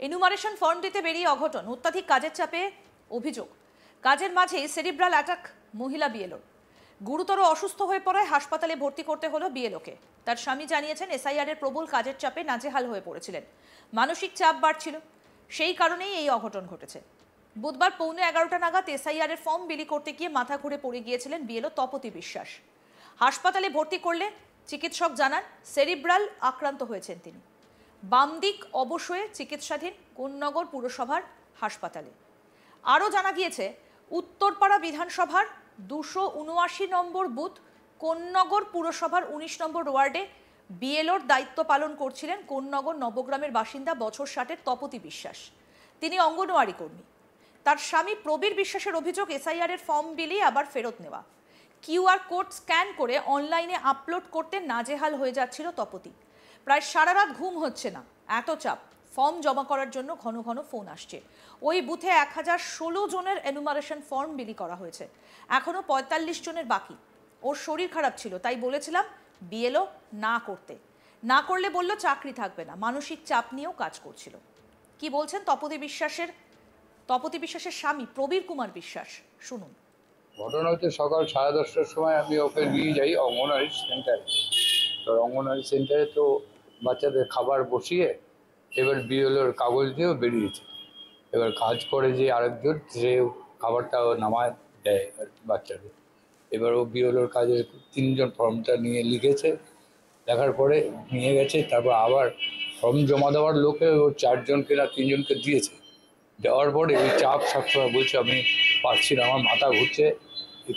Enumeration form দিতে বেরিয়ে অঘটন, অত্যাধিক কাজের চাপে অভিযোগ। কাজের মাঝেই সেরিব্রাল অ্যাটাক মহিলা বিএলওর। গুরুতর অসুস্থ হয়ে পড়ায় হাসপাতালে ভর্তি করতে হলো বিএলওকে। তার স্বামী জানিয়েছেন এসআইআর এর প্রবল কাজের চাপে নাজেহাল হয়ে পড়েছিলেন, মানসিক চাপ বাড়ছিল, সেই কারণেই এই অঘটন ঘটেছে। বুধবার পৌনে 11টা নাগাদ এসআইআর এর ফর্ম বিলি করতে গিয়ে মাথা ঘুরে পড়ে গিয়েছিলেন বিএলও তপতি বিশ্বাস। হাসপাতালে ভর্তি করলে চিকিৎসক জানান সেরিব্রাল আক্রান্ত হয়েছেন তিনি। বাম দিক অবশ্যই চিকিৎসাধীন কোন্নগর পুরসভার হাসপাতালে। আরও জানা গিয়েছে উত্তরপাড়া বিধানসভার 279 নম্বর বুথ কোন্নগর পুরসভার 19 নম্বর ওয়ার্ডে বিএলওর দায়িত্ব পালন করছিলেন কোন্নগর নবগ্রামের বাসিন্দা বছর 60-এর তপতি বিশ্বাস। তিনি অঙ্গনওয়াড়ি কর্মী। তার স্বামী প্রবীর বিশ্বাসের অভিযোগ এসআইআর এর ফর্ম বিলি আবার ফেরত নেওয়া। কিউআর কোড স্ক্যান করে অনলাইনে আপলোড করতে নাজেহাল হয়ে যাচ্ছিল তপতি। প্রায় সারা রাত ঘুম হচ্ছে না, এত চাপ। ফর্ম জমা করার জন্য ঘন ঘন ফোন আসছে। ওই বুথে 1016 জনের এনুমারেশন ফর্ম বিলি করা হয়েছে, এখনো 45 জনের বাকি। ওর শরীর খারাপ ছিল, তাই বলেছিলাম বিএলও না করতে। না করলে বলল চাকরি থাকবে না, মানসিক চাপ নিয়েও কাজ করছিল। কি বলছেন তপতি বিশ্বাসের স্বামী প্রবীর কুমার বিশ্বাস, শুনুন। ঘটনা হচ্ছে সকাল 10:30টার সময় আমি ওকে নিয়ে যাই অঙ্গনওয়াড়ি সেন্টারে। তো অঙ্গনওয়াড়ি সেন্টারে তো বাচ্চাদের খাবার বসিয়ে এবার বিএলওর কাগজ দিয়েও বেরিয়েছে। এবার কাজ করে যে আরেকজন, সে খাবারটা নামায় দেয় বাচ্চাদের। এবার ও বিএলওর কাজে 3 জন ফর্মটা নিয়ে লিখেছে, দেখার পরে নিয়ে গেছে। তারপর আবার ফর্ম জমা দেওয়ার লোকে ও 4 জনকে না 3 জনকে দিয়েছে। দেওয়ার পরে এই চাপ সবসময় বলছে আমি পারছি না, আমার মাথা ঘুরছে।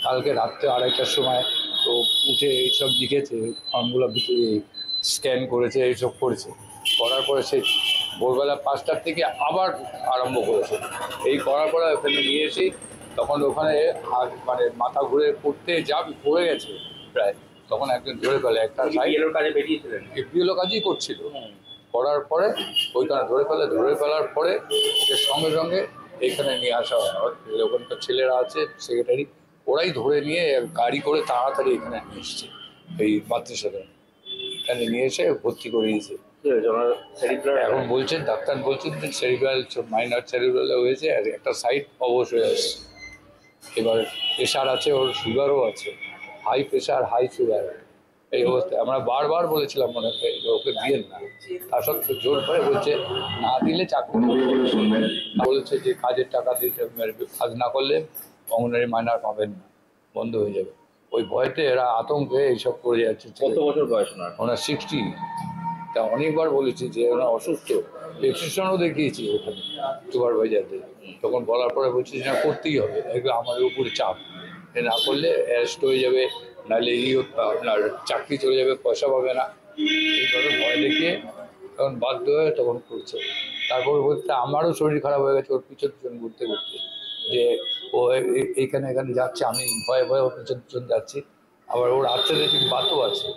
কালকে রাত্রে 2:30টার সময় তো উঠে এইসব লিখেছে, ফর্মগুলো ভিতরে স্ক্যান করেছে, এইসব করেছে। করার পরে সে ভোরবেলা 5টার থেকে আবার আরম্ভ করেছে। এই করার পরে ওখানে নিয়ে এসে তখন ওখানে মানে মাথা ঘুরে পড়ে গেছে প্রায়। তখন একজন ধরে ফেলে, একটা কাজে বেরিয়েছিলেন, বিএলও কাজই করছিল। করার পরে ওইখানে ধরে ফেলার পরে সঙ্গে সঙ্গে এইখানে নিয়ে আসা হয়। ওখানকার ছেলেরা আছে সেক্রেটারি, ওরাই ধরে নিয়ে গাড়ি করে তাড়াতাড়ি এখানে নিয়ে এসছে। এই মাতৃসদন এখানে নিয়ে এসে ভর্তি করিয়েছে। এখন বলছেন, ডাক্তার বলছেন যে সেরিব্রাল, মাইনর সেরিব্রালে হয়েছে, আর একটা সাইড অবশ হয়ে আসছে। এবার প্রেশার আছে, ওর সুগারও আছে, হাই প্রেশার হাই সুগার। এই অবস্থায় আমরা বারবার বলেছিলাম মনে হয় ওকে দিয়েন না, তা সত্ত্বেও জোর করে বলছে না দিলে চাকরি বলছে যে কাজের টাকা দিতে, কাজ না করলে অঙ্গনারী মাইনার পাবেন না, বন্ধ হয়ে যাবে। ওই ভয়তে এরা আতঙ্কে এইসব করে যাচ্ছে। কত বছর বয়স ওনার 60। তা অনেকবার বলেছি যে ওনার অসুস্থ, প্রেসক্রিপশনও দেখিয়েছি ওখানে সুপারভাইজারদের। তখন বলার পরে বলছি যে না করতেই হবে, এগুলো আমাদের উপরে চাপ, না করলে অ্যারেস্ট হয়ে যাবে, নাহলে আপনার চাকরি চলে যাবে, পয়সা পাবে না। এইভাবে ভয় দেখিয়ে তখন বাধ্য হয়ে তখন করছে। তারপর বলতে আমারও শরীর খারাপ হয়ে গেছে, ওর পিছন ঘুরতে ঘুরতে, যে ও এখানে যাচ্ছে, আমি ভয়ে ভয়ে ওর পিছন যাচ্ছি। আবার ওর আর্থ্রাইটিস বাতও আছে,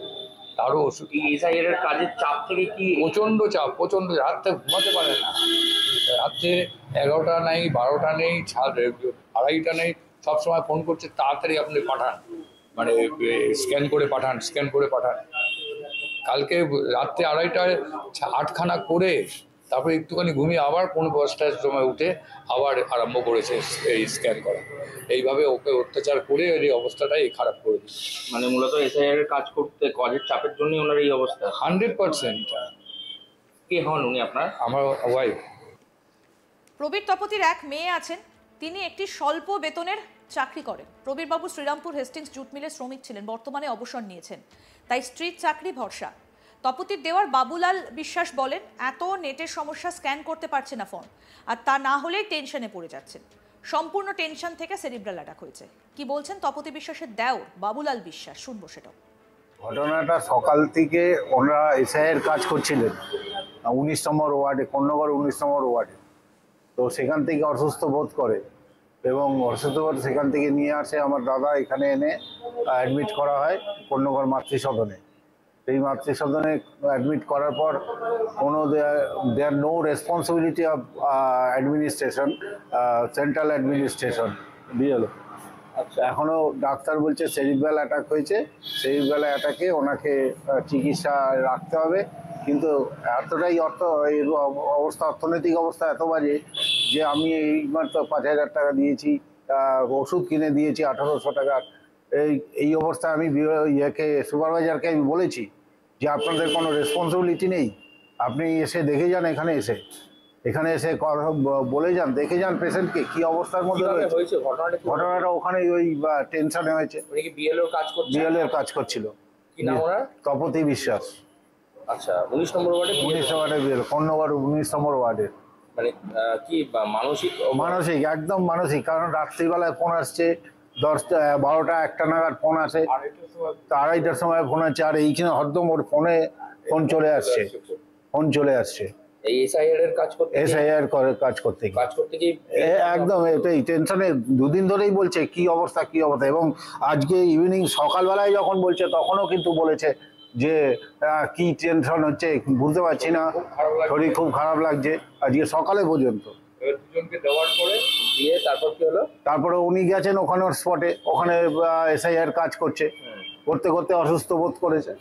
তারও ওষুধ। এসআইআর এর কাজের চাপ থেকে কি প্রচণ্ড চাপ, প্রচণ্ড। রাত্রে ঘুমাতে পারে না, রাত্রে 11টা নেই, 12টা নেই, 2:30টা নেই, সবসময় ফোন করছে তাড়াতাড়ি আপনি পাঠান, মানে স্ক্যান করে পাঠান। কালকে রাত্রে 2:30টায় 8খানা করে তারপরে একটুখানি ঘুমিয়ে আবার 5:45টার সময় উঠে আবার আরম্ভ করেছে এই স্ক্যান করা। এইভাবে ওকে অত্যাচার করে এই অবস্থাটাই খারাপ করে দিচ্ছে। মানে মূলত এসআইআর এর কাজ করতে কাজের চাপের জন্যই ওনার এই অবস্থা। 100%। কে হন উনি আপনার? আমার ওয়াইফ। প্রবীর তপতির এক মেয়ে আছেন, তিনি একটি স্বল্প বেতনের চাকরি করেন। প্রবীরবাবু শ্রীরামপুর হেস্টিংস জুট মিলের শ্রমিক ছিলেন, বর্তমানে অবসর নিয়েছেন, তাই স্ত্রীর চাকরি ভরসা। তপতির দেওয়ার বাবুলাল বিশ্বাস বলেন এত নেটের সমস্যা, স্ক্যান করতে পারছে না ফোন, আর তা না হলেই টেনশনে পড়ে যাচ্ছেন। সম্পূর্ণ টেনশন থেকে সেরিব্রাল অ্যাটাক হয়েছে। কি বলছেন তপতি বিশ্বাসের দেওর বাবুলাল বিশ্বাস, শুনবো সেটাও। ঘটনাটা সকাল থেকে ওনারা এসআইয়ের কাজ করছিলেন 19 নম্বর ওয়ার্ডে, কোন্নগর 19 নম্বর ওয়ার্ডে। তো সেখান থেকে অসুস্থ বোধ করে এবং অসুস্থ বোধ সেখান থেকে নিয়ে আসে আমার দাদা, এখানে এনে অ্যাডমিট করা হয় কোন্নগর মাতৃসদনে। এই মাতৃসদনে অ্যাডমিট করার পর কোনো there no responsibility of administration, central administration BLO. আচ্ছা, এখনও ডাক্তার বলছে সেরিব্রাল অ্যাটাক হয়েছে, সেরিব্রাল অ্যাটাকে ওনাকে চিকিৎসা রাখতে হবে কিন্তু এতটাই অবস্থা, অর্থনৈতিক অবস্থা এত বাজে যে আমি এইমাত্র 5,000 টাকা দিয়েছি, ওষুধ কিনে দিয়েছি 1,800 টাকার। এই অবস্থায় আমি সুপারভাইজারকে আমি বলেছি যে আপনাদের কোনো রেসপন্সিবিলিটি নেই, আপনি এসে দেখে যান, এখানে এসে বলে যান, দেখে যান পেশেন্টকে কি অবস্থার মধ্যে রয়েছে। হয়েছে ঘটনাটা ওখানে ওই টেনশনে হয়েছে। উনি কি বিএলওর কাজ করছেন? বিএলএর কাজ করছিল। কি নাম ওনার? তপতি বিশ্বাস। আচ্ছা, 19 নম্বর ওয়ার্ডে 19 ওয়ার্ডের বিএল, কোন্নগর 19 নম্বর ওয়ার্ডের। মানে কি মানসিক? মানসিক, একদম মানসিক। কারণ রাত্রিবেলায় ফোন আসছে, 10টা 12টা 1টা নাগাদ ফোন আসে, 2:30টার সময় ফোন আসছে, আর এইখানে হরদম ওর ফোন চলে আসছে। এই এসআইআর এর কাজ করতে কাজ করতে কি একদম এটাই টেনশনে 2 দিন ধরেই বলছে কি অবস্থা। এবং আজকে ইভিনিং সকালবেলায় যখন বলছে তখনও কিন্তু বলেছে যে কি টেনশন হচ্ছে বুঝতে পারছি না, শরীর খুব খারাপ লাগছে আজকে সকালে পর্যন্ত। দুজনকে দেওয়ার পরে দিয়ে তারপর কি হলো? তারপরে উনি গেছেন ওখানের স্পটে, ওখানে এসআইআর কাজ করতে করতে অসুস্থ বোধ করেছে।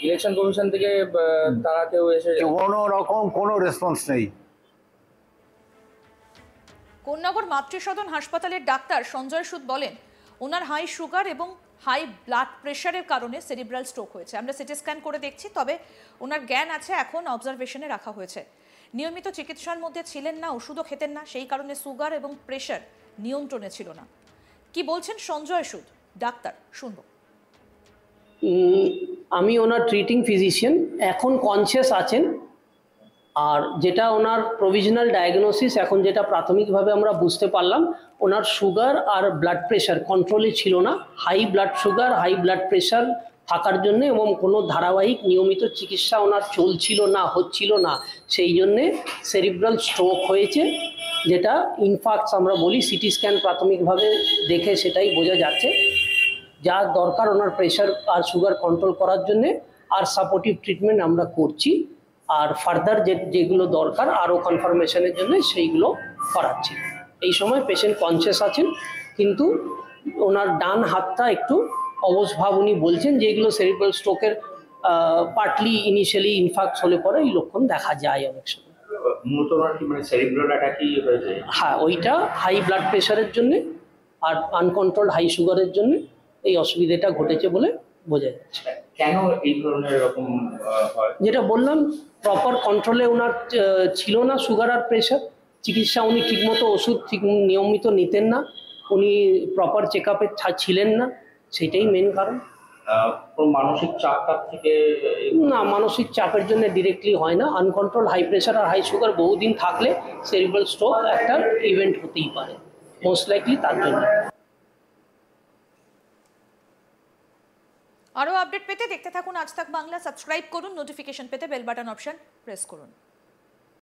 ইলেকশন কমিশন থেকে তারা কেউ এসে কোনো রকম কোনো রেসপন্স নেই। কোন্নগর মাতৃসদন হাসপাতালের ডাক্তার সঞ্জয় সুদ বলেন, ওনার হাই সুগার এবং হাই ব্লাড প্রেশারের কারণে সেরিব্রাল স্ট্রোক হয়েছে। আমরা সিটি স্ক্যান করে দেখছি, তবে ওনার জ্ঞান আছে, এখন অবজারভেশনে রাখা হয়েছে। নিয়মিত চিকিৎসার মধ্যে ছিলেন না, ওষুধও খেতেন না, সেই কারণে সুগার এবং প্রেশার নিয়ন্ত্রণে ছিল না। কি বলছেন সঞ্জয় সুদ ডাক্তার, শুনবো। আমি ওনার ট্রিটিং ফিজিশিয়ান, এখন কনসিয়াস আছেন। আর যেটা ওনার প্রভিশনাল ডায়াগনোসিস, এখন যেটা প্রাথমিকভাবে আমরা বুঝতে পারলাম, ওনার সুগার আর ব্লাড প্রেশার কন্ট্রোলে ছিল না। High blood sugar, high blood pressure থাকার জন্য এবং কোনো ধারাবাহিক নিয়মিত চিকিৎসা ওনার হচ্ছিল না, সেই জন্যে সেরিব্রাল স্ট্রোক হয়েছে, যেটা ইনফাক্ট আমরা বলি। সিটি স্ক্যান প্রাথমিকভাবে দেখে সেটাই বোঝা যাচ্ছে। যা দরকার ওনার প্রেশার আর সুগার কন্ট্রোল করার জন্যে, আর সাপোর্টিভ ট্রিটমেন্ট আমরা করছি, আর ফার্দার যেগুলো দরকার আরও কনফার্মেশনের জন্য সেইগুলো করাচ্ছি। এই সময় পেশেন্ট কনসিয়াস আছেন, কিন্তু ওনার ডান হাতটা একটু অবশ ভাব উনি বলছেন, যেগুলো সেরিব্রাল স্ট্রোকের পার্টলি ইনিশিয়ালি ইনফাক্ট হলে পরে এই লক্ষণ দেখা যায় অনেক সময়। হ্যাঁ, ওইটা হাই ব্লাড প্রেশারের জন্যে আর আনকন্ট্রোলড হাই সুগারের জন্য এই অসুবিধাটা ঘটেছে বলে বোঝা যাচ্ছে। কেন এই ধরনের এরকম হয়? যেটা বললাম, প্রপার কন্ট্রোলে ওনার ছিল না সুগার আর প্রেশার। চিকিৎসা উনি ঠিকমতো ওষুধ নিয়মিত নিতেন না, উনি প্রপার চেক আপে ছিলেন না, সেটাই মেন কারণ। মানসিক চাপটা থেকে না, মানসিক চাপের জন্য ডিরেক্টলি হয় না। আনকন্ট্রোল হাই প্রেশার আর হাই সুগার বহুদিন থাকলে সেরিব্রাল স্ট্রোক একটা ইভেন্ট হতেই পারে, মোস্ট লাইকলি তার জন্য। আরও আপডেট পেতে দেখতে থাকুন আজ তাক বাংলা। সাবস্ক্রাইব করুন, নোটিফিকেশন পেতে বেল বাটন অপশন প্রেস করুন।